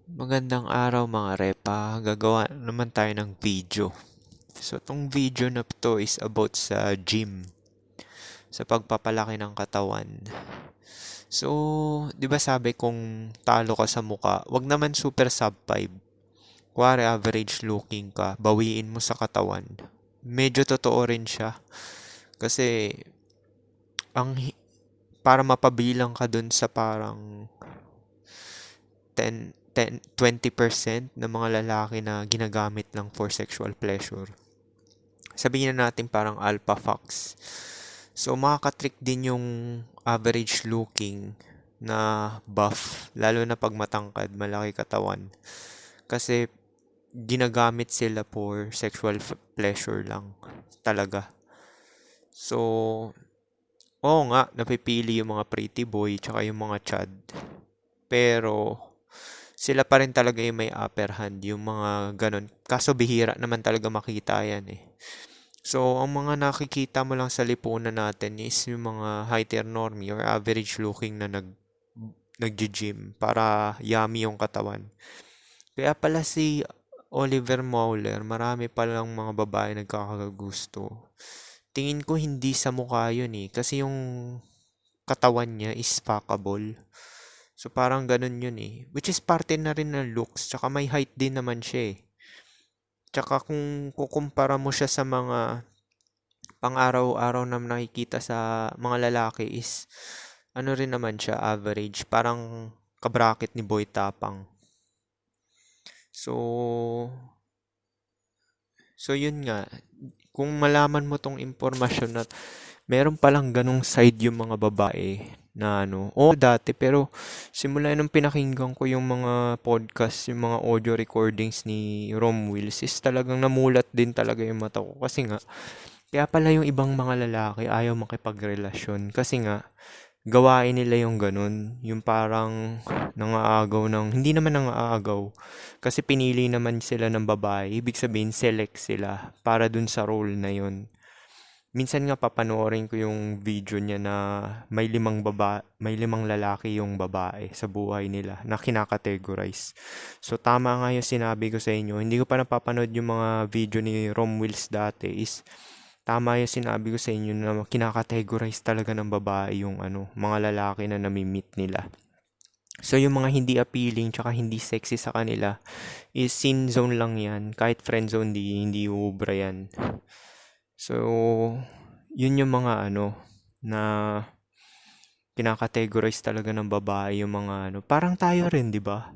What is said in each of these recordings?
Magandang araw mga repa, gagawa naman tayo ng video. So, tong video na to is about sa gym, sa pagpapalaki ng katawan. So, di ba sabi kung talo ka sa muka, wag naman super sub 5. Kuwari average looking ka, bawiin mo sa katawan. Medyo totoo rin siya. Kasi, ang para mapabilang ka dun sa parang 20% ng mga lalaki na ginagamit lang for sexual pleasure. Sabihin na natin parang alpha fox. So, makakatrick din yung average looking na buff, lalo na pag matangkad, malaki katawan. Kasi, ginagamit sila for sexual pleasure lang. Talaga. So, oo nga, napipili yung mga pretty boy tsaka yung mga chad. Pero, sila pa rin talaga yung may upper hand, yung mga ganun. Kaso bihira naman talaga makita yan eh. So, ang mga nakikita mo lang sa lipunan natin is yung mga high-tier normie or average looking na nag-gym para yummy yung katawan. Kaya pala si Oliver Mauler, marami palang mga babae nagkakagusto. Tingin ko hindi sa mukha yun eh, kasi yung katawan niya is fuckable. So parang ganun yun eh. Which is parte na rin ng looks, tsaka may height din naman siya eh. Tsaka kung kukumpara mo siya sa mga pang-araw-araw na nakikita sa mga lalaki is ano rin naman siya, average. Parang kabracket ni Boy Tapang. So, so yun nga. Kung malaman mo tong impormasyon na meron palang ganong side yung mga babae na ano. Oo, dati pero simula nung pinakinggan ko yung mga podcast, yung mga audio recordings ni Rom Wills is talagang namulat din talaga yung mata ko. Kasi nga, kaya pala yung ibang mga lalaki ayaw makipagrelasyon. Kasi nga, gawain nila yung ganun. Yung parang nangaagaw ng, hindi naman nangaagaw. Kasi pinili naman sila ng babae. Ibig sabihin, select sila para dun sa role na yun. Minsan nga papanoorin ko yung video niya na may limang lalaki yung babae sa buhay nila na kinakategorize. So tama nga yung sinabi ko sa inyo. Hindi ko pa napapanood yung mga video ni Rom Wills dati is tama yung sinabi ko sa inyo na kinakategorize talaga ng babae yung mga lalaki na nami-meet nila. So yung mga hindi appealing tsaka hindi sexy sa kanila is sin zone lang yan. Kahit friend zone hindi uubra yan. So, yun yung mga na kinakategorize talaga ng babae yung mga parang tayo rin, di ba?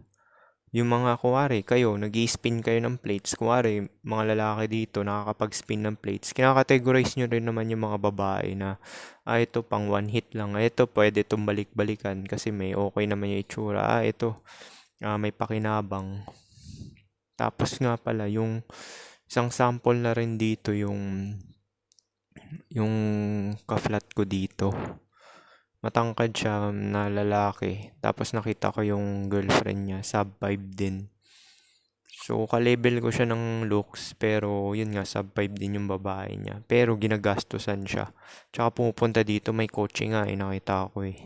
Yung mga kuwari, kayo, nag-i-spin kayo ng plates. Kuwari, mga lalaki dito, nakakapag-spin ng plates. Kinakategorize nyo rin naman yung mga babae na, ito pang one hit lang. Ito, pwede itong balik-balikan kasi may okay naman yung itsura. Ito, may pakinabang. Tapos nga pala, yung isang sample na rin dito yung ka-flat ko dito. Matangkad siya na lalaki. Tapos nakita ko yung girlfriend niya, sub 5 din. So, ka-level ko siya ng looks, pero yun nga, sub 5 din yung babae niya. Pero ginagastusan siya. Tsaka pumupunta dito, may coaching nga, nakita ko eh.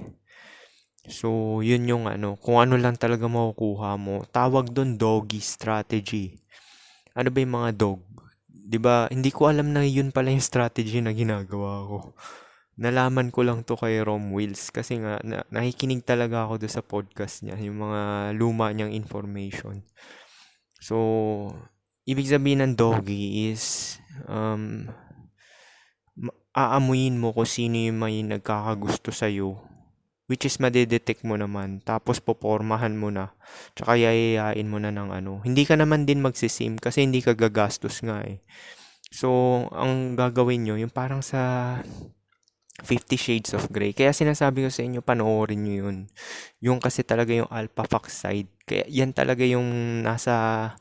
So, yun yung kung ano lang talaga makukuha mo. Tawag doon doggy strategy. Ano ba yung mga dog? 'Di ba? Hindi ko alam na yun pala yung strategy na ginagawa ko. Nalaman ko lang to kay Rom Wills kasi nga nakikinig talaga ako doon sa podcast niya, yung mga luma niyang information. So, ibig sabihin ng doggy is aamuyin mo kung sino yung may nagkakagusto sa'yo. Which is madedetect mo naman. Tapos popormahan mo na. Tsaka yayayain mo na ng Hindi ka naman din magsisim kasi hindi ka gagastos nga eh. So, ang gagawin nyo, yung parang sa 50 Shades of Grey. Kaya sinasabi ko sa inyo, panoorin nyo yun. Yung kasi talaga yung alpha fox side. Kaya yan talaga yung nasa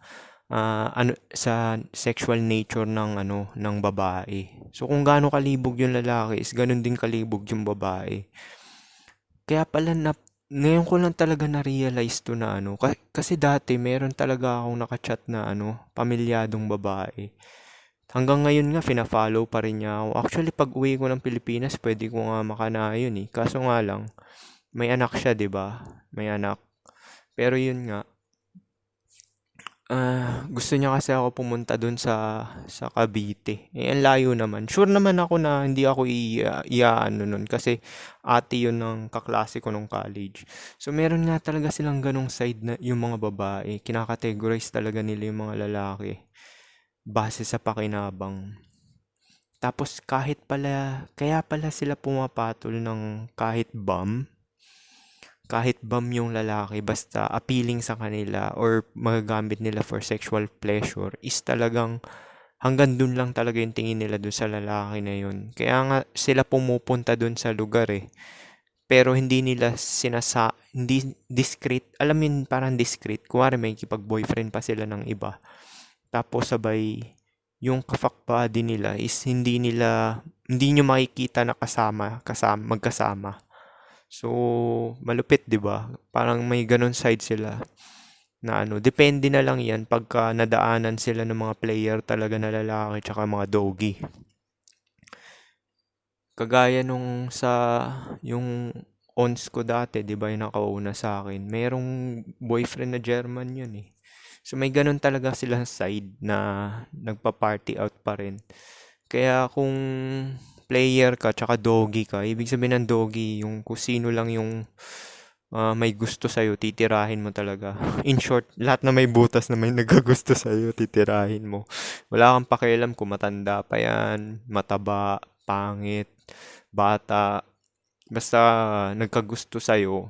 sa sexual nature ng babae. So kung gaano kalibog yung lalaki is ganun din kalibog yung babae. Kaya pala ngayon ko lang talaga na-realize to na kasi dati meron talaga akong nakachat na pamilyadong babae. Hanggang ngayon nga, fina-follow pa rin niya ako. Actually, pag uwi ko ng Pilipinas, pwede ko nga makanayon eh. Kaso nga lang, may anak siya, 'di ba? May anak. Pero yun nga, Gusto niya kasi ako pumunta dun sa Cavite. Eh, ang layo naman. Sure naman ako na hindi ako iaano nun kasi ate yun ng kaklase ko nung college. So, meron nga talaga silang ganong side na yung mga babae. Kinakategorize talaga nila yung mga lalaki base sa pakinabang. Tapos kaya pala sila pumapatol ng kahit bam yung lalaki, basta appealing sa kanila or magagamit nila for sexual pleasure is talagang hanggang dun lang talaga yung tingin nila dun sa lalaki na yun. Kaya nga sila pumupunta dun sa lugar eh. Pero hindi nila hindi discreet, alam mo yun, parang discreet. Kuwari may kipag-boyfriend pa sila ng iba. Tapos sabay, yung ka-fuck buddy nila is hindi nyo makikita na magkasama. So, malupit, 'di ba? Parang may ganun side sila na ano, depende na lang 'yan pagka nadaanan sila ng mga player talaga na lalaki tsaka mga doggy. Kagaya nung yung ons ko dati, 'di ba, yung nakauna sa akin. Merong boyfriend na German 'yun eh. So may ganun talaga silang side na nagpa-party out pa rin. Kaya kung player ka tsaka doggy ka, ibig sabihin ng doggy, yung kung sino lang yung may gusto sa'yo, titirahin mo talaga. In short, lahat na may butas na may nagkagusto sa'yo, titirahin mo. Wala kang pakialam kung matanda pa yan, mataba, pangit, bata. Basta nagkagusto sa'yo,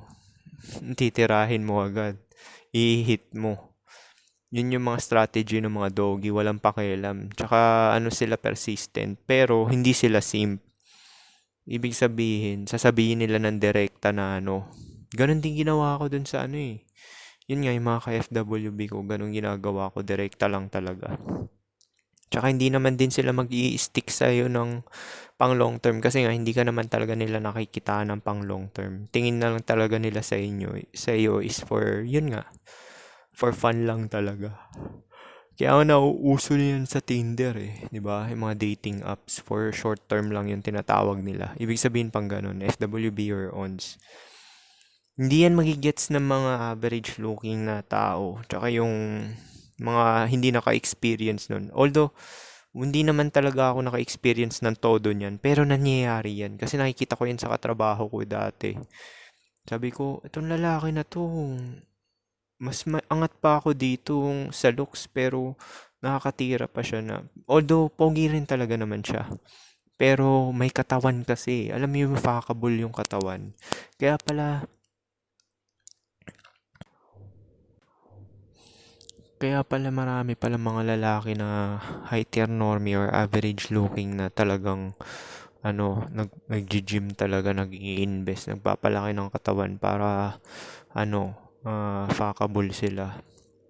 titirahin mo agad. I-hit mo. Yun yung mga strategy ng mga doggy, walang pakialam. Tsaka ano sila persistent, pero hindi sila simp. Ibig sabihin, sasabihin nila ng direkta na ano. Ganon din ginawa ko dun sa ano eh. Yun nga yung mga ka-FWB ko, ganon ginagawa ko, direkta lang talaga. Tsaka hindi naman din sila mag-i-stick sa'yo ng pang long term kasi nga hindi ka naman talaga nila nakikita ng pang long term. Tingin na lang talaga nila sa iyo is for, yun nga, for fun lang talaga. Kaya ako nauuso yan sa Tinder eh, 'di ba? Yung mga dating apps for short term lang yung tinatawag nila. Ibig sabihin pang ganun, FWB or ONS. Hindi yan magigets ng mga average looking na tao. Tsaka yung mga hindi naka-experience nun. Although, hindi naman talaga ako naka-experience ng todo niyan. Pero nangyayari yan. Kasi nakikita ko yan sa katrabaho ko dati. Sabi ko, itong lalaki na to, angat pa ako dito sa looks pero nakakatira pa siya na. Although, pogi rin talaga naman siya. Pero may katawan kasi. Alam mo yung fuckable yung katawan. Kaya pala, marami pala mga lalaki na high tier normie or average looking na talagang ano, nag-gym talaga, nag-i-invest, nagpapalaki ng katawan para ano, fuckable sila.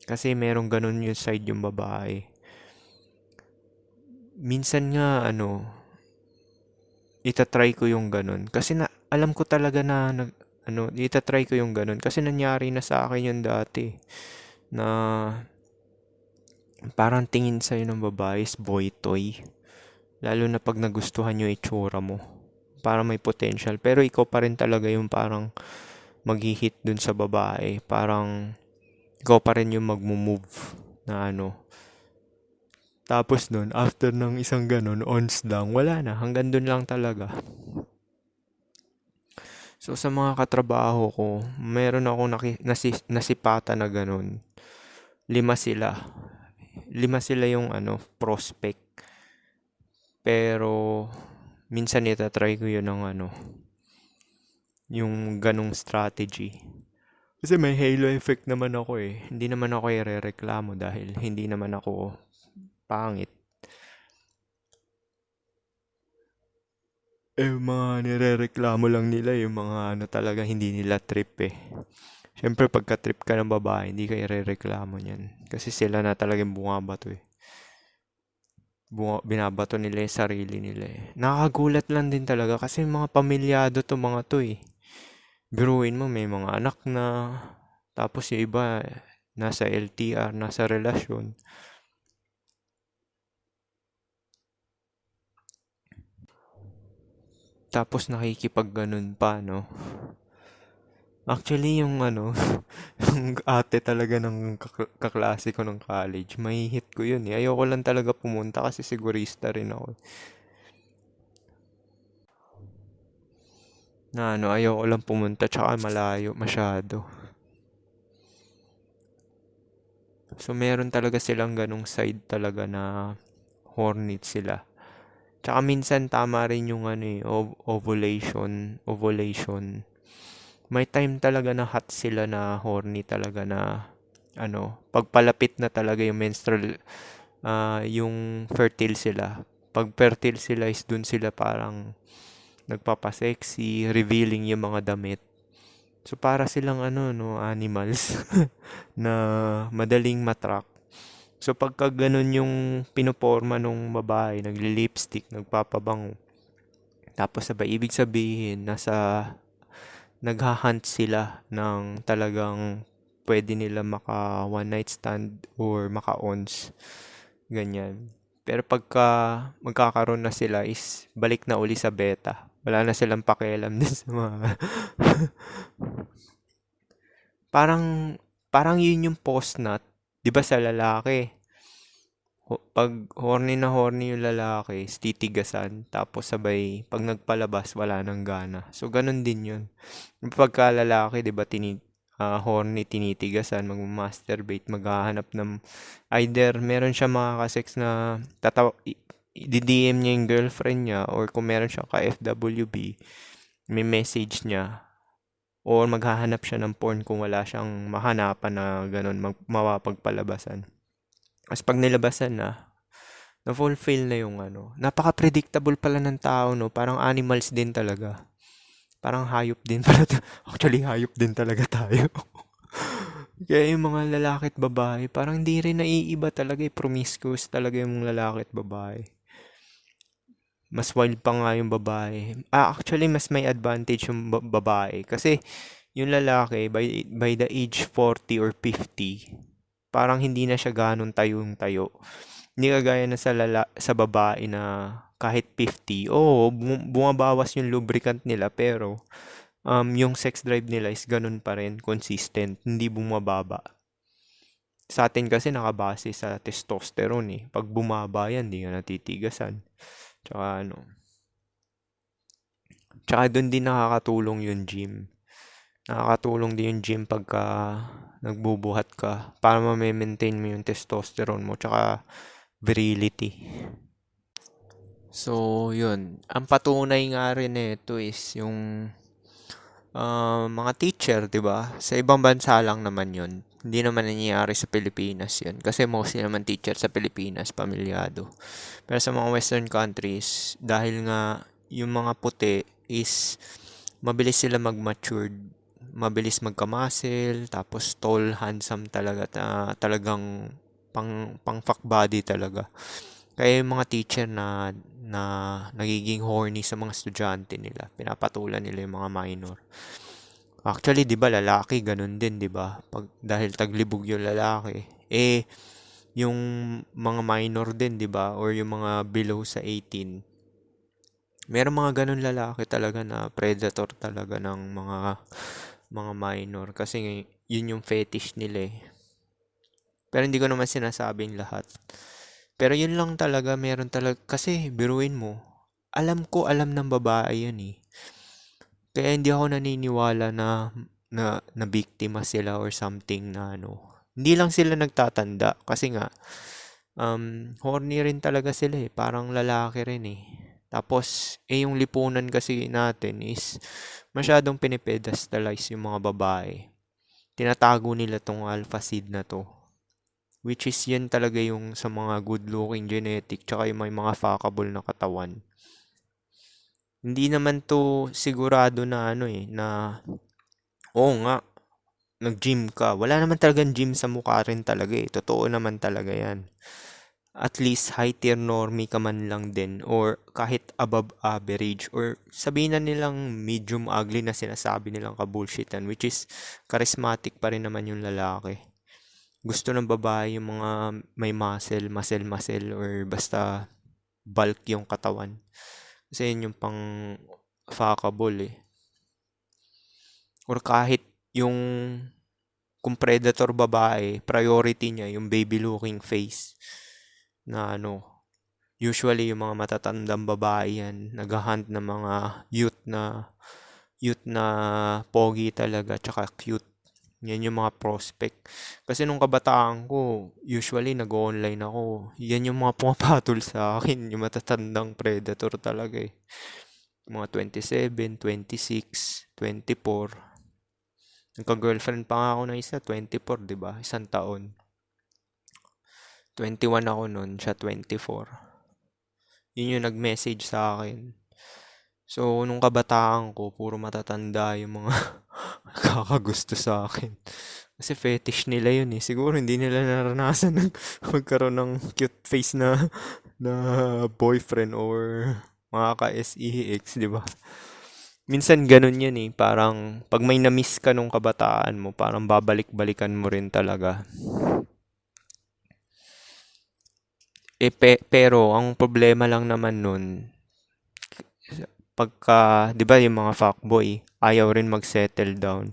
Kasi merong ganun yung side yung babae. Minsan nga ano, itatry ko yung ganun. Kasi alam ko talaga na itatry ko yung ganun. Kasi nangyari na sa akin yun dati. Na parang tingin sa'yo ng babae is boy toy. Lalo na pag nagustuhan yung itsura mo. Parang may potential. Pero ikaw pa rin talaga yung parang mag-hit dun sa babae. Parang ikaw pa rin yung mag-move na ano. Tapos nun, after ng isang ganun, ons lang, wala na. Hanggang dun lang talaga. So, sa mga katrabaho ko, meron ako nasipata na ganun. 5 sila. 5 sila yung prospect. Pero, minsan itatry ko yun ng yung ganung strategy. Kasi may halo effect naman ako eh. Hindi naman ako irereklamo dahil hindi naman ako pangit. Eh, mga nirereklamo lang nila yung mga talaga hindi nila trip eh. Siyempre, pagka trip ka ng babae, hindi ka irereklamo niyan. Kasi sila na talagang bumabato eh. Binabato nila yung sarili nila eh. Nakakagulat lang din talaga kasi mga pamilyado to mga to eh. Biruin mo, may mga anak na, tapos yung iba, nasa LTR, nasa relasyon. Tapos nakikipag ganun pa, no? Actually, yung ano, yung ate talaga ng kaklase ko ng college, may hit ko yun eh. Ayoko lang talaga pumunta kasi sigurista rin ako. Na ano, ayoko lang pumunta tsaka malayo masyado. So, meron talaga silang ganong side talaga na hornet sila. Tsaka minsan tama rin yung ano eh, ovulation. May time talaga na hot sila na horny talaga na ano, pagpalapit na talaga yung menstrual, yung fertile sila. Pag fertile sila is dun sila parang nagpapasexy, revealing yung mga damit. So para silang ano no, animals na madaling matrack. So pagka ganun yung pinoporma nung babae, nagli-lipstick, nagpapabango, tapos sabay ibig sabihin nasa naghahunt sila ng talagang pwede nila maka one night stand or maka ons ganyan. Pero pagka magkakaroon na sila is balik na uli sa beta. Wala na silang pakialam din sa mga parang parang yun yung post nut, 'di ba sa lalaki? Pag horny yung lalaki, is titigasan, tapos sabay, pag nagpalabas, wala nang gana. So, ganun din yun. Yung pagka lalaki, di ba, horny, tinitigasan, mag-masturbate, maghahanap ng, either meron siya makakasex na, i-DM niya yung girlfriend niya, or kung meron siya ka-FWB, may message niya, or maghahanap siya ng porn kung wala siyang mahanapan na ganun, mawapagpalabasan. Tapos pag nilabasan na-fulfill na yung ano. Napaka-predictable pala ng tao, no? Parang animals din talaga. Parang hayop din pala. Actually, hayop din talaga tayo. Kaya yung mga lalaki at babae, parang hindi rin naiiba talaga. Promiscuous talaga yung lalaki at babae. Mas wild pa nga yung babae. Actually, mas may advantage yung babae. Kasi yung lalaki, by the age 40 or 50, parang hindi na siya ganun tayong tayo. Hindi kagaya na sa babae na kahit 50, oo, bumabawas yung lubricant nila pero yung sex drive nila is ganun pa rin, consistent, hindi bumababa. Sa atin kasi nakabase sa testosterone eh. Pag bumaba yan, hindi nga natitigasan. Tsaka ano, tsaka doon din nakakatulong yung gym. Nakakatulong din yung gym pagka nagbubuhat ka para ma-maintain mo yung testosterone mo tsaka virility. So, yun. Ang patunay nga rin nito is yung mga teacher, 'di ba? Sa ibang bansa lang naman yun. Hindi naman nangyayari sa Pilipinas yun. Kasi mostly naman teacher sa Pilipinas, pamilyado. Pero sa mga Western countries, dahil nga yung mga puti is mabilis sila mag-matured, mabilis magka-muscle, tapos tall, handsome talaga, talagang pang fuck body talaga. Kaya yung mga teacher na nagiging horny sa mga estudyante nila, pinapatulan nila yung mga minor. Actually, 'di ba lalaki ganun din, 'di ba? Pag dahil taglibog yung lalaki, yung mga minor din, 'di ba? Or yung mga below sa 18. Meron mga ganun lalaki talaga na predator talaga ng mga minor kasi yun yung fetish nila eh. Pero hindi ko naman sinasabing lahat. Pero yun lang talaga, meron talaga, kasi biruin mo, alam ng babae yan eh. Kaya hindi ako naniniwala na biktima sila or something na ano. Hindi lang sila nagtatanda kasi nga, horny rin talaga sila eh. Parang lalaki rin eh. Tapos, yung lipunan kasi natin is masyadong pinipedestalize yung mga babae. Tinatago nila tong alpha seed na to. Which is yan talaga yung sa mga good looking genetic tsaka yung may mga fuckable na katawan. Hindi naman to sigurado na ano eh, na oo nga, nag-gym ka. Wala naman talagang gym sa mukha rin talaga eh. Totoo naman talaga yan. At least high tier normie ka man lang din or kahit above average or sabihin na nilang medium ugly na sinasabi nilang kabullshitan which is charismatic pa rin naman yung lalaki. Gusto ng babae yung mga may muscle or basta bulk yung katawan. Kasi yun yung pang fuckable eh. Or kahit yung kung predator babae, priority niya yung baby looking face na usually yung mga matatandang babae yan, naghahunt ng mga youth na pogi talaga, tsaka cute. Yan yung mga prospect. Kasi nung kabataan ko, usually nag-online ako. Yan yung mga pumapatol sa akin, yung matatandang predator talaga eh. Mga 27, 26, 24. Nagka-girlfriend pa nga ako ng isa, 24, di ba? Isang taon. 21 ako nun, siya 24. Yun yung nag-message sa akin. So, nung kabataan ko, puro matatanda yung mga kakagusto sa akin. Kasi fetish nila yun eh. Siguro hindi nila naranasan magkaroon ng cute face na boyfriend or mga ka-SEX, di ba? Minsan ganun yan eh. Parang pag may na-miss ka nung kabataan mo, parang babalik-balikan mo rin talaga. Pero ang problema lang naman nun, pagka, di ba yung mga fuckboy, ayaw rin mag-settle down.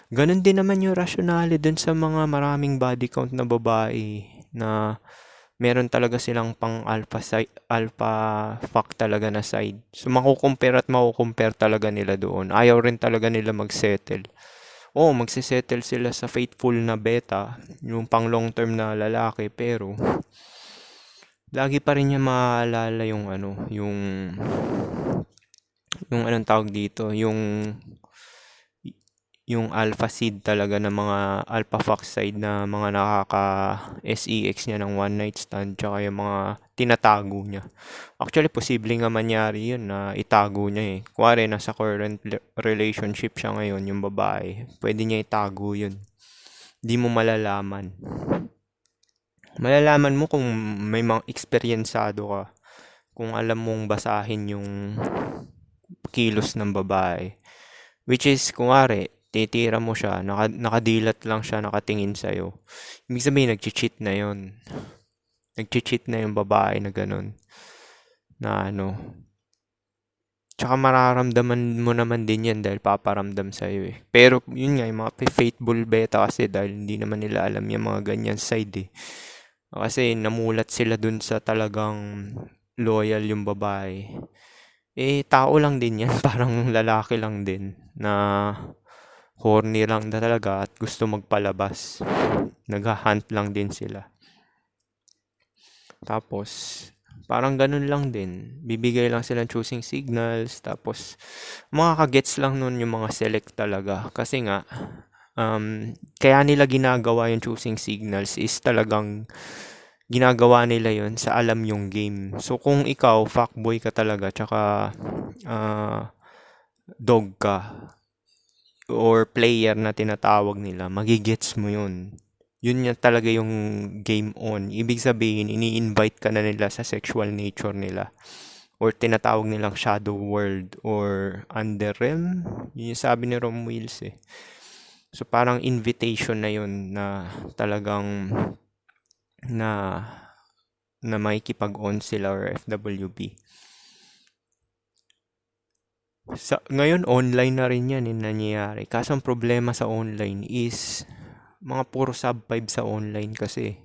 Ganon din naman yung rationale dun sa mga maraming body count na babae na meron talaga silang pang alpha fuck talaga na side. So makukumpare at makukumpare talaga nila doon. Ayaw rin talaga nila mag-settle. Oo, magsisettle sila sa faithful na beta, yung pang long term na lalaki, pero lagi pa rin niya maaalala yung anong tawag dito, yung alpha seed talaga ng mga alpha fox side na mga nakaka-SEX niya ng one night stand tsaka yung mga tinatago niya. Actually, posible nga mangyari yun na itago niya eh. Kuwari, nasa current relationship siya ngayon, yung babae. Pwede niya itago yun. Di mo malalaman. Malalaman mo kung may mga eksperyensado ka. Kung alam mong basahin yung kilos ng babae. Which is, kunwari, titira mo siya, nakadilat lang siya, nakatingin sa'yo. Ibig sabihin, nag-cheat na yon. Nag-cheat na yung babae na ganun. Na Tsaka mararamdaman mo naman din yan dahil paparamdam sa'yo eh. Pero yun nga, yung mga faithful beta kasi dahil hindi naman nila alam yung mga ganyan side eh. Kasi namulat sila dun sa talagang loyal yung babae. Eh, tao lang din yan. Parang lalaki lang din na horny lang na talaga at gusto magpalabas. Naghahunt lang din sila. Tapos, parang ganun lang din. Bibigay lang sila ng choosing signals. Tapos, mga kagets lang nun yung mga select talaga. Kasi nga, kaya nila ginagawa yung choosing signals is talagang ginagawa nila yon sa alam yung game. So, kung ikaw, fuckboy ka talaga, tsaka dog ka, or player na tinatawag nila, magigets mo yun. Yun yan talaga yung game on. Ibig sabihin, ini-invite ka na nila sa sexual nature nila. Or tinatawag nilang shadow world or underrealm. Yun yung sabi ni Rom Wheels eh. So parang invitation na yun na talagang na makikipag-on sila or FWB. Ngayon, online na rin yan yung nangyayari. Kaso ang problema sa online is mga puro sub 5 sa online kasi.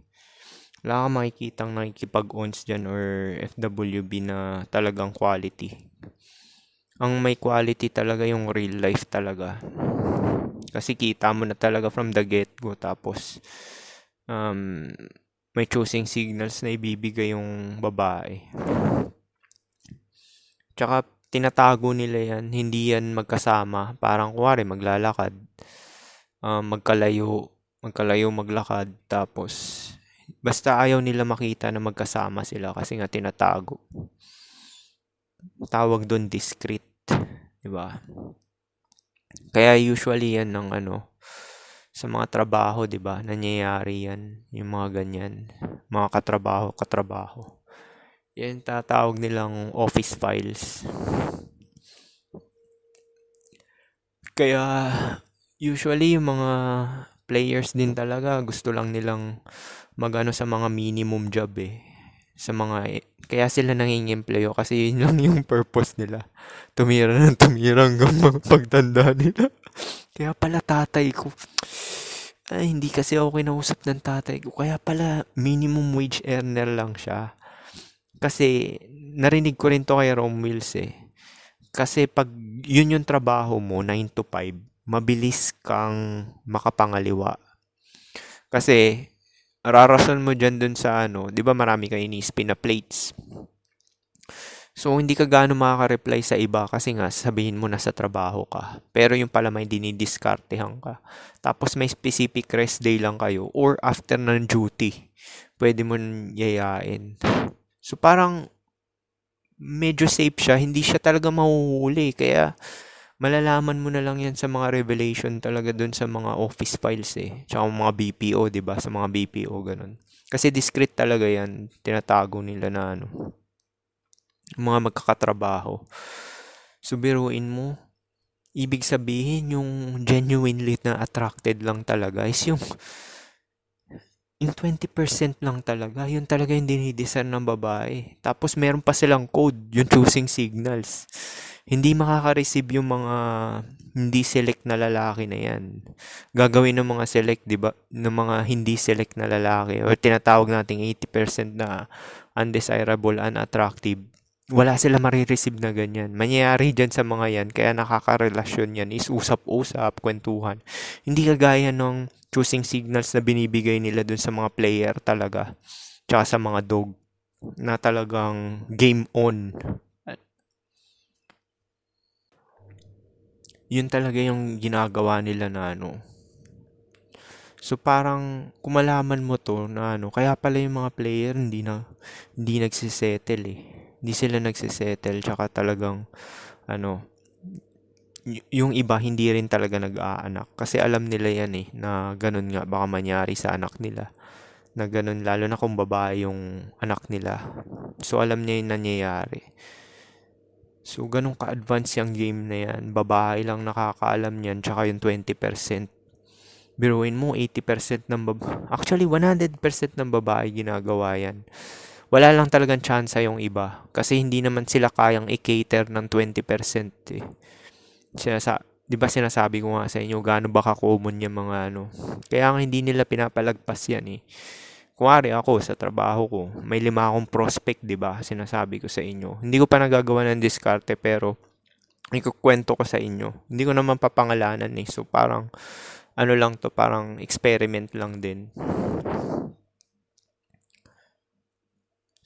Wala kang makikitang nakikipag-ons dyan or FWB na talagang quality. Ang may quality talaga yung real life talaga. Kasi kita mo na talaga from the get-go. Tapos, may choosing signals na ibibigay yung babae. Tsaka, tinatago nila yan. Hindi yan magkasama. Parang kuwari, maglalakad. Magkalayo maglakad. Tapos, basta ayaw nila makita na magkasama sila kasi nga tinatago. Tawag doon discreet. Diba? Kaya usually yan ng sa mga trabaho, 'di ba? Nangyayari 'yan, yung mga ganyan, mga katrabaho. Yan tatawag nilang office files. Kaya usually yung mga players din talaga gusto lang nilang magano sa mga minimum job eh. sa mga, kaya sila nangingempleyo kasi yun lang yung purpose nila. Tumira ng tumira hanggang pagtanda nila. Kaya pala tatay ko, ay hindi kasi ako kinausap ng tatay ko. Kaya pala minimum wage earner lang siya. Kasi narinig ko rin to kay Rom Wills eh. Kasi pag yun yung trabaho mo, 9 to 5, mabilis kang makapangaliwa. Kasi rarason mo dyan dun sa ano, di ba marami kayo inispin na plates. So, hindi ka gaano makaka-reply sa iba kasi nga sabihin mo nasa trabaho ka. Pero yung pala may dinidiskartehan ka. Tapos may specific rest day lang kayo or after ng duty, pwede mo yayain. So, parang medyo safe siya. Hindi siya talaga mahuhuli. Kaya malalaman mo na lang yan sa mga revelation talaga dun sa mga office files eh. Tsaka mga BPO, di ba? Sa mga BPO, ganun. Kasi discreet talaga yan. Tinatago nila na ano, mga magkakatrabaho. So, biruin mo, ibig sabihin yung genuinely na attracted lang talaga is yung 20% lang talaga. Yun talaga yung dinidesire ng babae. Tapos meron pa silang code, yung choosing signals. Hindi makaka-receive yung mga hindi select na lalaki na yan. Gagawin ng mga select, di ba? Ng mga hindi select na lalaki or tinatawag nating 80% na undesirable, unattractive. Wala sila marireceive na ganyan. Mangyayari dyan sa mga yan, kaya nakakarelasyon yan is usap-usap, kwentuhan. Hindi kagaya ng choosing signals na binibigay nila dun sa mga player talaga. Tsaka sa mga dog na talagang game on. Yun talaga yung ginagawa nila na ano. So parang kumalaman mo to na ano, kaya pala yung mga player hindi nagsisettle eh. Hindi sila nagsisettle tsaka talagang ano, yung iba hindi rin talaga nag-aanak kasi alam nila yan eh na ganun nga baka manyari sa anak nila. Na ganun lalo na kung babae yung anak nila. So alam niya yung nangyayari. So ganun ka-advance yung game na yan. Babae lang nakakaalam niyan tsaka yung 20%. Biruin mo 80% ng actually 100% ng babae ginagawa yan. Wala lang talagang tsansa yung iba kasi hindi naman sila kayang i-cater ng 20% eh. Di ba sinasabi ko nga sa inyo gaano ba ka-common yung mga ano. Kaya nga hindi nila pinapalagpas yan eh. Kunwari ako sa trabaho ko, may 5 akong prospect, di ba? Sinasabi ko sa inyo. Hindi ko pa nagagawa ng diskarte pero ikukwento ko sa inyo. Hindi ko naman papangalanan eh. So parang ano lang to, parang experiment lang din.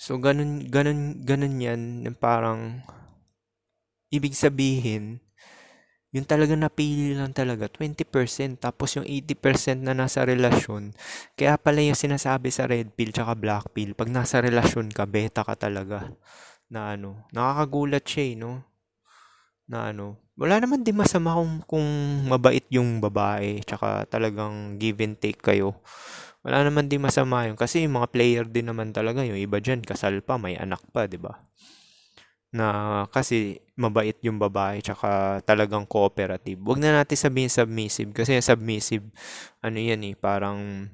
So ganun yan, yung parang ibig sabihin, yung talaga napili lang talaga, 20%. Tapos yung 80% na nasa relasyon, kaya pala yung sinasabi sa red pill tsaka black pill, pag nasa relasyon ka, beta ka talaga. Na ano, nakakagulat siya eh, no? Na ano, wala naman din masama kung mabait yung babae, tsaka talagang give and take kayo. Wala naman din masama yun. Kasi yung mga player din naman talaga, yung iba dyan, kasal pa, may anak pa, di ba? Na kasi mabait yung babae tsaka talagang cooperative. Huwag na natin sabihin submissive kasi yung submissive ano yan eh parang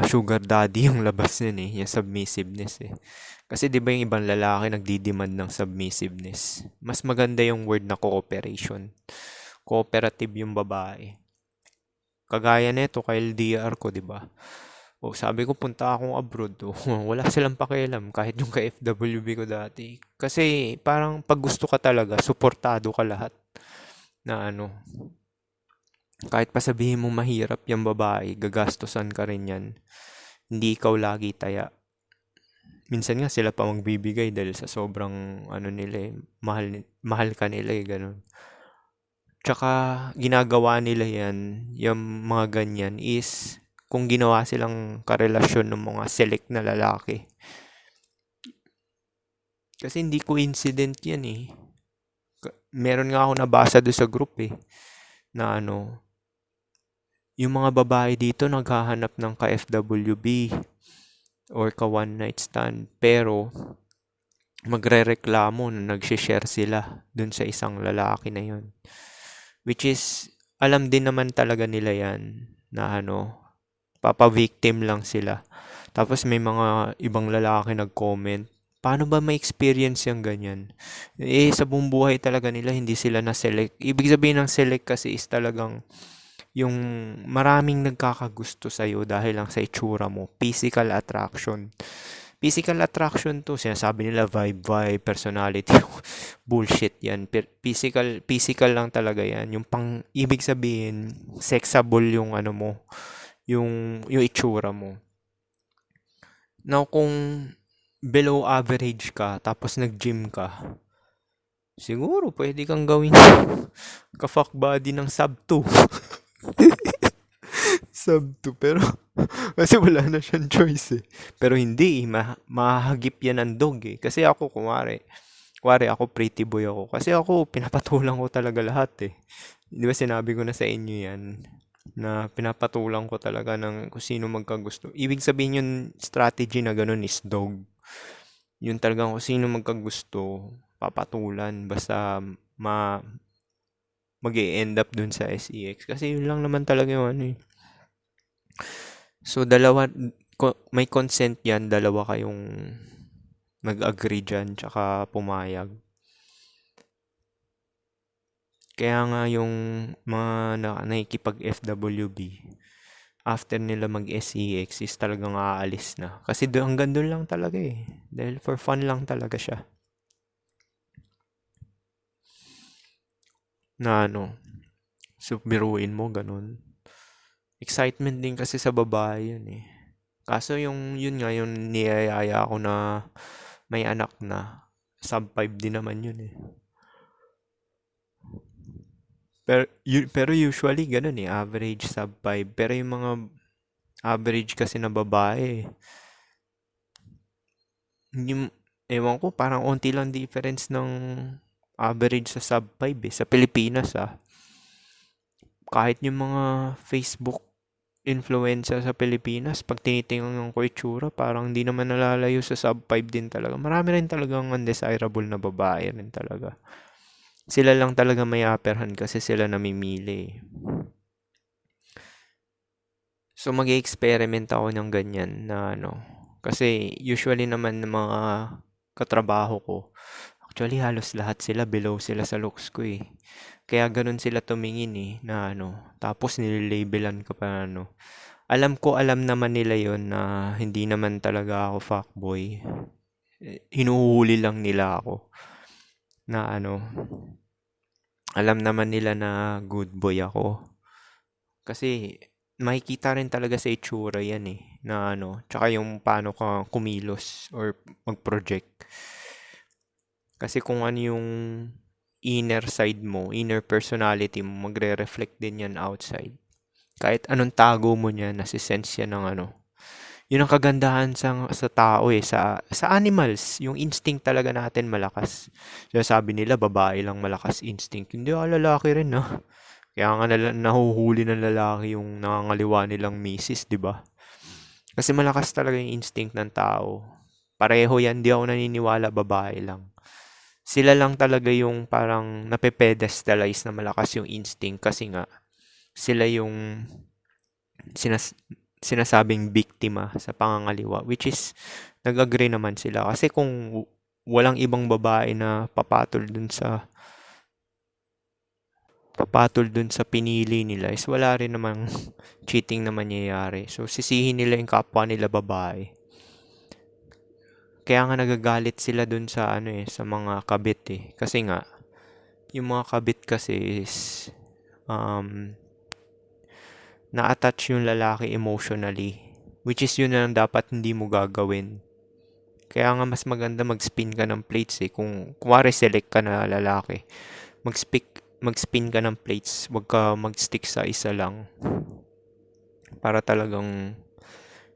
sugar daddy yung labas nun eh, yung submissiveness eh. Kasi 'di ba yung ibang lalaki nagdi-demand ng submissiveness. Mas maganda yung word na cooperation. Cooperative yung babae. Kagaya nito kay LDR ko, 'di ba? O sabi ko punta akong abroad. O, wala silang pakialam kahit yung ka-FWB ko dati. Kasi parang pag gusto ka talaga, suportado ka lahat na ano. Kahit pa sabihin mo mahirap yung babae, gagastosan ka rin yan. Hindi ikaw lagi taya. Minsan nga sila pa magbibigay dahil sa sobrang ano nila eh, mahal ka nila eh, ganun. Tsaka ginagawa nila yan, yung mga ganyan is kung ginawa silang karelasyon ng mga select na lalaki. Kasi hindi coincident yan eh. Meron nga ako nabasa doon sa group eh, na ano, yung mga babae dito naghahanap ng ka-FWB or ka one night stand. Pero magrereklamo na nagsishare sila dun sa isang lalaki na yun. Which is, alam din naman talaga nila yan na ano, papa-victim lang sila. Tapos may mga ibang lalaki nag-comment, paano ba ma-experience yung ganyan? Eh, sa buong buhay talaga nila, hindi sila na-select. Ibig sabihin ng select kasi is talagang yung maraming nagkakagusto sa'yo dahil lang sa itsura mo. Physical attraction. Physical attraction to, sinasabi nila vibe, personality. Bullshit yan. Physical lang talaga yan. Yung pang, ibig sabihin, sexable yung ano mo, yung itsura mo. Now, kung below average ka, tapos nag-gym ka, siguro pwede kang gawin ka-fuck body ng sub 2. Sub 2, pero kasi wala na siyang choice eh. Pero hindi, mahagip yan ng dog eh. Kasi ako, kuwari ako pretty boy ako. Kasi ako, pinapatulang ko talaga lahat eh. Di ba sinabi ko na sa inyo yan? Na pinapatulang ko talaga ng kung sino magkagusto. Ibig sabihin yung strategy na ganun is dog. Yun talagang kung sino magkagusto, papatulan. Basta mag-e-end up dun sa SEX. Kasi yun lang naman talaga yung ano eh. So, may consent yan, dalawa kayong nag-agree dyan, tsaka pumayag. Kaya nga yung mga nakikipag-FWB, after nila mag-SEX is talagang aalis na. Kasi hanggang doon lang talaga eh. Dahil for fun lang talaga siya. Na ano, so biruin mo, ganun. Excitement din kasi sa babae yun eh. Kaso yun nga, yung niyayaya ko na may anak na, sub 5 din naman yun eh. Pero usually ganun eh, average sub 5. Pero yung mga average kasi na babae, yung, ewan ko, parang onti lang difference ng average sa sub 5 eh, sa Pilipinas ah. Kahit yung mga Facebook influencer sa Pilipinas, pag tinitingnan ko itsura, parang hindi naman nalalayo sa sub 5 din talaga. Marami rin talagang undesirable na babae rin talaga. Sila lang talaga may upper hand kasi sila namimili. So, mag-experiment ako ng ganyan na ano. Kasi usually naman ng mga katrabaho ko, actually halos lahat sila below sila sa looks ko eh. Kaya ganun sila tumingin eh, na ano. Tapos nililabelan ka pa ano. Alam naman nila yon na hindi naman talaga ako fuckboy. Hinuhuli lang nila ako. Na ano, alam naman nila na good boy ako. Kasi makikita rin talaga sa itsura yan eh. Na ano, tsaka yung paano ka kumilos or mag-project. Kasi kung ano yung inner side mo, inner personality mo, magre-reflect din yan outside. Kahit anong tago mo niya, nasisense yan ng ano. Yun ang kagandahan sa tao eh, sa animals. Yung instinct talaga natin malakas. Kaya sabi nila, babae lang malakas instinct. Hindi, lalaki rin ah. Kaya nga nahuhuli ng lalaki yung nangangaliwa nilang misis, di ba? Kasi malakas talaga yung instinct ng tao. Pareho yan, di ako naniniwala, babae lang. Sila lang talaga yung parang napepedestalize na malakas yung instinct kasi nga sila yung sinasabing biktima sa pangangaliwa, which is nag-agree naman sila kasi kung walang ibang babae na papatol dun sa pinili nila is wala rin namang cheating na mangyayari. So sisihin nila yung kapwa nila babae. Kaya nga nagagalit sila dun sa ano eh, sa mga kabit eh. Kasi nga yung mga kabit kasi is na-attach yung lalaki emotionally, which is yun na dapat hindi mo gagawin. Kaya nga mas maganda mag-spin ka ng plates eh. Kung kuwari select ka na lalaki, mag-spin ka ng plates, wag ka mag-stick sa isa lang. Para talagang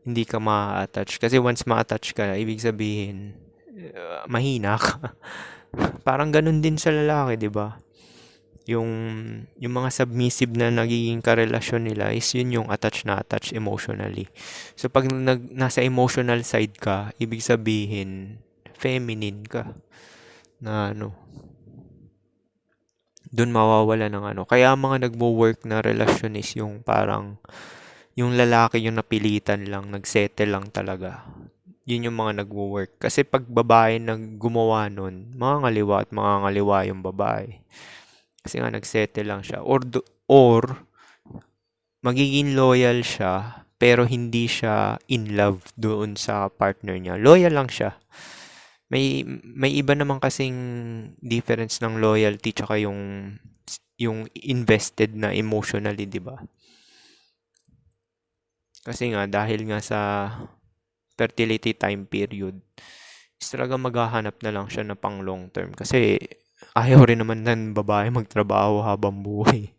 hindi ka ma-attach. Kasi once ma-attach ka, ibig sabihin, mahina ka. Parang ganun din sa lalaki, di ba? Yung mga submissive na nagiging karelasyon nila is yun yung attach emotionally. So, pag nasa emotional side ka, ibig sabihin, feminine ka. Na ano, dun mawawala ng ano. Kaya mga nagwo-work na relasyon is yung parang yung lalaki yung napilitan lang, nagsettle lang talaga. Yun yung mga nagwo-work. Kasi pag babae nang gumawa nun, mga ngaliwa at mga ngaliwa yung babae. Kasi nga nagsettle lang siya. Or magiging loyal siya, pero hindi siya in love doon sa partner niya. Loyal lang siya. May iba naman kasing difference ng loyalty tsaka yung invested na emotionally, 'di ba? Kasi nga dahil nga sa fertility time period, is talaga maghahanap na lang siya na pang long term kasi ayaw rin naman ng babae magtrabaho habang buhay.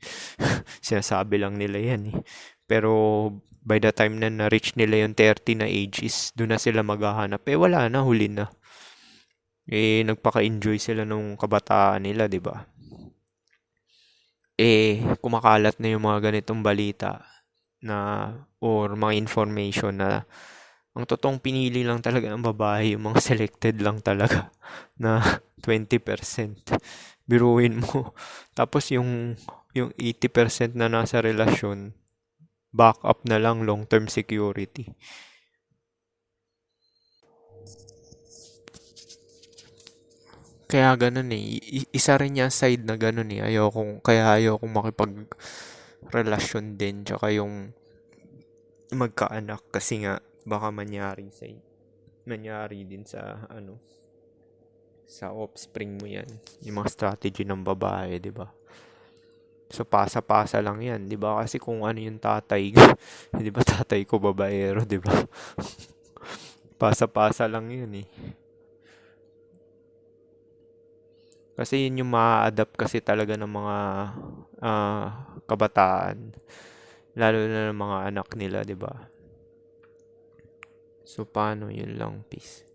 Sinasabi lang nila yan eh. Pero by the time na na-reach nila yung 30 na age is doon na sila maghahanap. Eh wala na, huli na. Eh nagpaka-enjoy sila nung kabataan nila, 'di ba? Eh kumakalat na yung mga ganitong balita na or mga information na ang totoong pinili lang talaga ng babae yung mga selected lang talaga na 20%. Biruin mo. Tapos yung 80% na nasa relasyon, backup na lang long-term security. Kaya ganun eh. Isa rin yung side na ganun eh. Kaya ayokong makipag-relasyon din. Tsaka yung magkaanak kasi nga baka manyari din sa sa offspring mo yan. Yung mga strategy ng babae, di ba? So pasa-pasa lang yan, di ba? Kasi kung ano yung tatay, di ba tatay ko babaero, di ba? Pasa-pasa lang yun eh. Kasi yun yung maa-adapt kasi talaga ng mga kabataan. Lalo na ng mga anak nila, di ba? So paano yun lang, peace.